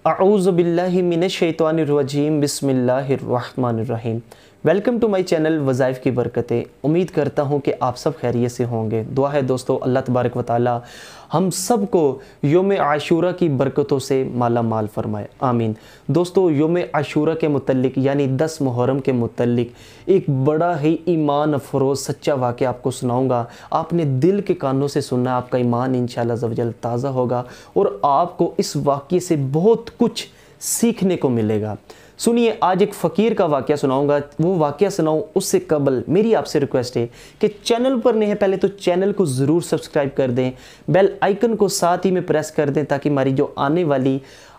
اعوذ باللہ من الشیطان الرجیم بسم اللہ الرحمن الرحیم۔ ویلکم ٹو مائی چینل وظائف کی برکتیں۔ امید کرتا ہوں کہ آپ سب خیریت سے ہوں گے۔ دعا ہے دوستو اللہ تبارک و تعالی ہم سب کو یوم عاشورہ کی برکتوں سے مالا مال فرمائے، آمین۔ دوستو یوم عاشورہ کے متعلق یعنی 10 محرم کے متعلق ایک بڑا ہی ایمان افروز سچا واقعہ آپ کو سناؤں گا۔ آپ نے دل کے کانوں سے سننا، آپ کا ایمان انشاءاللہ عز و جل تازہ ہوگا اور آپ کو اس واقعے سے بہت کچھ سیکھنے کو ملے گا۔ سنیے، آج ایک فقیر کا واقعہ سناؤں گا۔ وہ واقعہ سناؤں اس سے قبل میری آپ سے ریکویسٹ ہے کہ چینل پر نہیں ہے پہلے تو چینل کو ضرور سبسکرائب کر دیں، بیل آئیکن کو ساتھ ہی میں پریس کر دیں تاکہ ہماری جو آنے والی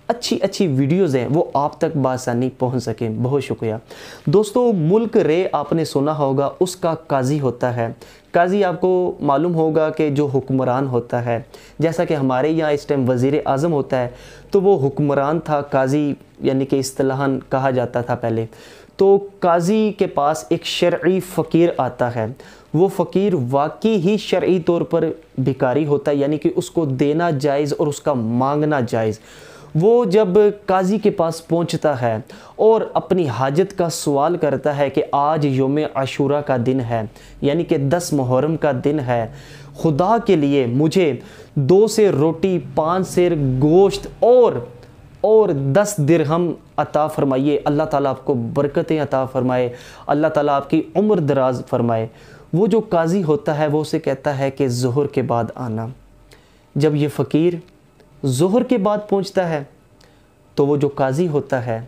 اچھی ویڈیوز ہیں وہ آپ تک بآسانی پہنچ سکیں۔ بہت شکریہ دوستو۔ ملک رے آپ نے سنا ہوگا، اس کا قاضی ہوتا ہے۔ قاضی آپ کو معلوم ہوگا کہ جو حکمران ہوتا ہے، جیسا کہ ہمارے یہاں اس ٹائم وزیر اعظم ہوتا ہے تو وہ حکمران تھا، قاضی یعنی کہ اصطلاحاً کہا جاتا تھا پہلے۔ تو قاضی کے پاس ایک شرعی فقیر آتا ہے۔ وہ فقیر واقعی ہی شرعی طور پر بھکاری ہوتا ہے، یعنی کہ اس کو دینا جائز اور اس کا مانگنا جائز۔ وہ جب قاضی کے پاس پہنچتا ہے اور اپنی حاجت کا سوال کرتا ہے کہ آج یوم عاشورہ کا دن ہے، یعنی کہ 10 محرم کا دن ہے، خدا کے لیے مجھے 2 سیر روٹی، 5 سیر گوشت اور 10 درہم عطا فرمائیے۔ اللہ تعالیٰ آپ کو برکتیں عطا فرمائے، اللہ تعالیٰ آپ کی عمر دراز فرمائے۔ وہ جو قاضی ہوتا ہے وہ اسے کہتا ہے کہ ظہر کے بعد آنا۔ جب یہ فقیر ظہر کے بعد پہنچتا ہے تو وہ جو قاضی ہوتا ہے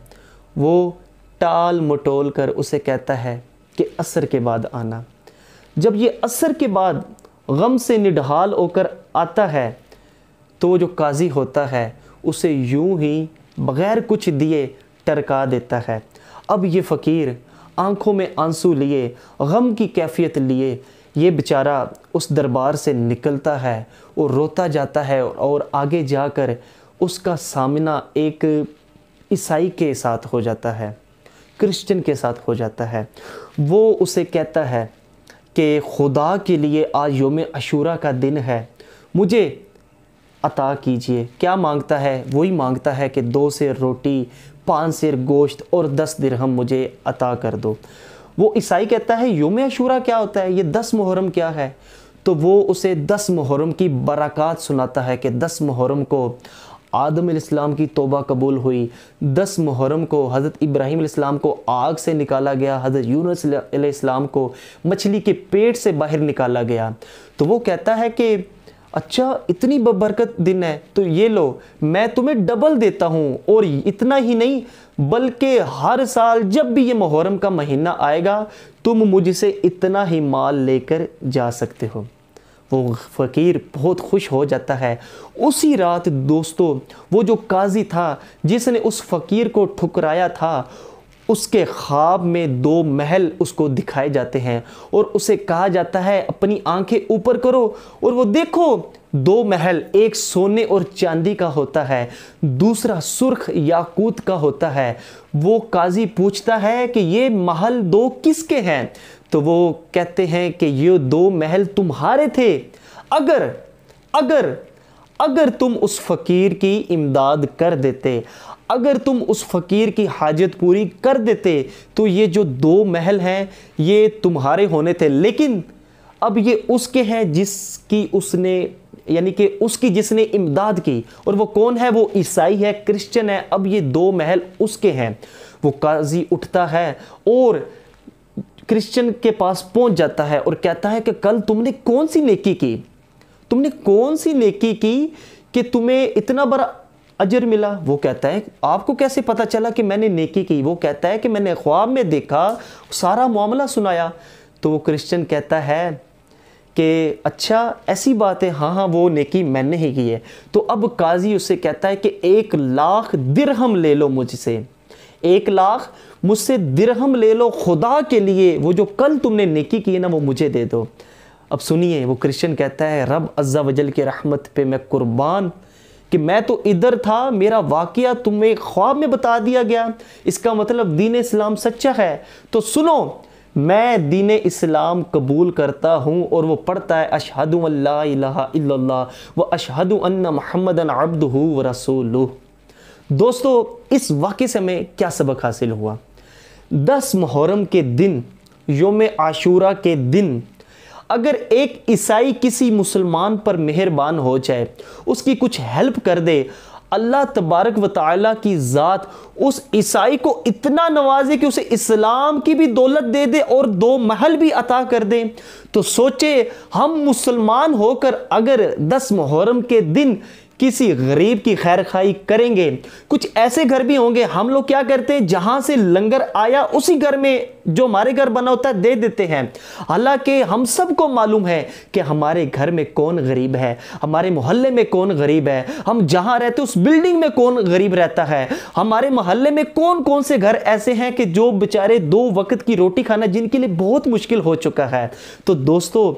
وہ ٹال مٹول کر اسے کہتا ہے کہ عصر کے بعد آنا۔ جب یہ عصر کے بعد غم سے نڈھال ہو کر آتا ہے تو وہ جو قاضی ہوتا ہے اسے یوں ہی بغیر کچھ دیے ٹرکا دیتا ہے۔ اب یہ فقیر آنکھوں میں آنسو لیے، غم کی کیفیت لیے، یہ بیچارہ اس دربار سے نکلتا ہے اور روتا جاتا ہے، اور آگے جا کر اس کا سامنا ایک عیسائی کے ساتھ ہو جاتا ہے، کرسچن کے ساتھ ہو جاتا ہے۔ وہ اسے کہتا ہے کہ خدا کے لیے آج یوم عاشورہ کا دن ہے، مجھے عطا کیجئے۔ کیا مانگتا ہے؟ وہی مانگتا ہے کہ 2 سیر روٹی، 5 سیر گوشت اور 10 درہم مجھے عطا کر دو۔ وہ عیسائی کہتا ہے یوم عاشورہ کیا ہوتا ہے، یہ 10 محرم کیا ہے؟ تو وہ اسے 10 محرم کی برکات سناتا ہے کہ 10 محرم کو آدم علیہ السلام کی توبہ قبول ہوئی، 10 محرم کو حضرت ابراہیم علیہ السلام کو آگ سے نکالا گیا، حضرت یونس علیہ السلام کو مچھلی کے پیٹ سے باہر نکالا گیا۔ تو وہ کہتا ہے کہ اچھا اتنی ببرکت دن ہے تو یہ لو، میں تمہیں ڈبل دیتا ہوں، اور اتنا ہی نہیں بلکہ ہر سال جب بھی یہ محرم کا مہینہ آئے گا تم مجھ سے اتنا ہی مال لے کر جا سکتے ہو۔ وہ فقیر بہت خوش ہو جاتا ہے۔ اسی رات دوستو وہ جو قاضی تھا جس نے اس فقیر کو ٹھکرایا تھا، اس کے خواب میں 2 محل اس کو دکھائے جاتے ہیں اور اسے کہا جاتا ہے اپنی آنکھیں اوپر کرو اور وہ دیکھو 2 محل، ایک سونے اور چاندی کا ہوتا ہے، دوسرا سرخ یاقوت کا ہوتا ہے۔ وہ قاضی پوچھتا ہے کہ یہ محل 2 کس کے ہیں؟ تو وہ کہتے ہیں کہ یہ 2 محل تمہارے تھے، اگر تم اس فقیر کی امداد کر دیتے، اگر تم اس فقیر کی حاجت پوری کر دیتے تو یہ جو 2 محل ہیں یہ تمہارے ہونے تھے، لیکن اب یہ اس کے ہیں جس کی اس نے یعنی کہ اس کی جس نے امداد کی، اور وہ کون ہے؟ وہ عیسائی ہے، کرسچن ہے۔ اب یہ 2 محل اس کے ہیں۔ وہ قاضی اٹھتا ہے اور کرسچن کے پاس پہنچ جاتا ہے اور کہتا ہے کہ کل تم نے کون سی نیکی کی؟ تم نے کون سی نیکی کی کہ تمہیں اتنا بڑا اجر ملا؟ وہ کہتا ہے آپ کو کیسے پتا چلا کہ میں نے نیکی کی؟ وہ کہتا ہے کہ میں نے خواب میں دیکھا، سارا معاملہ سنایا۔ تو وہ کرسچن کہتا ہے کہ اچھا ایسی بات ہے، ہاں وہ نیکی میں نے ہی کی ہے۔ تو اب قاضی اسے کہتا ہے کہ 1 لاکھ درہم لے لو مجھ سے، 1 لاکھ مجھ سے درہم لے لو، خدا کے لیے وہ جو کل تم نے نیکی کی ہے نا وہ مجھے دے دو۔ اب سنیے، وہ کرسچن کہتا ہے رب عز و جل کی رحمت پہ میں قربان کہ میں تو ادھر تھا، میرا واقعہ تمہیں خواب میں بتا دیا گیا، اس کا مطلب دین اسلام سچا ہے۔ تو سنو، میں دین اسلام قبول کرتا ہوں، اور وہ پڑھتا ہے اشہد ان لا الہ الا اللہ و اشہد ان محمدًا عبدہ و رسولہ۔ دوستو اس واقعے سے ہمیں کیا سبق حاصل ہوا؟ 10 محرم کے دن، یوم عاشورہ کے دن، اگر ایک عیسائی کسی مسلمان پر مہربان ہو جائے، اس کی کچھ ہیلپ کر دے، اللہ تبارک و تعالیٰ کی ذات اس عیسائی کو اتنا نوازے کہ اسے اسلام کی بھی دولت دے دے اور 2 محل بھی عطا کر دے۔ تو سوچے ہم مسلمان ہو کر اگر 10 محرم کے دن کسی غریب کی خیر خواہی کریں گے، کچھ ایسے گھر بھی ہوں گے، ہم لوگ کیا کرتے ہیں، جہاں سے لنگر آیا اسی گھر میں جو ہمارے گھر بنا ہوتا ہے دے دیتے ہیں، حالانکہ ہم سب کو معلوم ہے کہ ہمارے گھر میں کون غریب ہے، ہمارے محلے میں کون غریب ہے، ہم جہاں رہتے اس بلڈنگ میں کون غریب رہتا ہے، ہمارے محلے میں کون کون سے گھر ایسے ہیں کہ جو بیچارے 2 وقت کی روٹی کھانا جن کے لیے بہت مشکل ہو چکا ہے۔ تو دوستو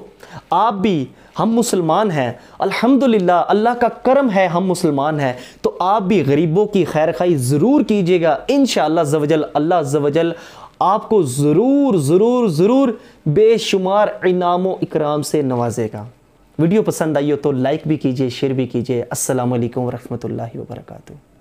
آپ بھی، ہم مسلمان ہیں الحمدللہ، اللہ کا کرم ہے ہم مسلمان ہیں، تو آپ بھی غریبوں کی خیر خواہی ضرور کیجئے گا، انشاءاللہ عزوجل اللہ عزوجل آپ کو ضرور ضرور ضرور بے شمار انعام و اکرام سے نوازے گا۔ ویڈیو پسند آئی ہو تو لائک بھی کیجئے، شیئر بھی کیجئے۔ السلام علیکم ورحمۃ اللہ وبرکاتہ۔